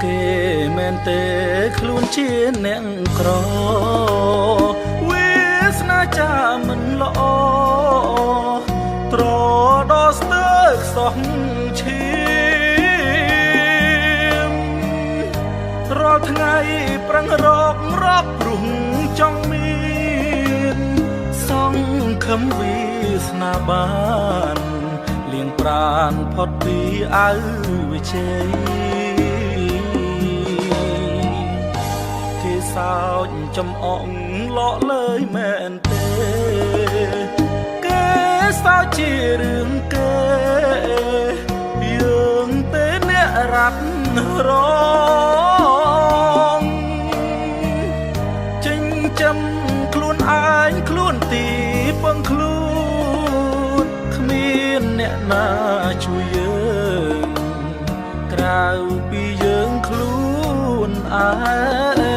គេមែនទេខ្លួនជាអ្នកក្រវាសនាចាមិនល្អត្រដល់ស្ទើរខ្សោះឈាមរាល់ថ្ងៃប្រឹងរករកព្រោះចង់មានសង្ឃឹមវាសនាបានលៀងប្រានផុតពីអៅវិជ័យគេសោចចំអងលក់លើយមែនទេគេសោចជារឿងគេយើងទេអ្នករ៉ាត់រងចិញ្ចឹមខ្លួនឯងខ្លួនទីពឹងខ្លួនគ្មានអ្នកណាជួយយើងក្រៅពីយើងខ្លួនឯង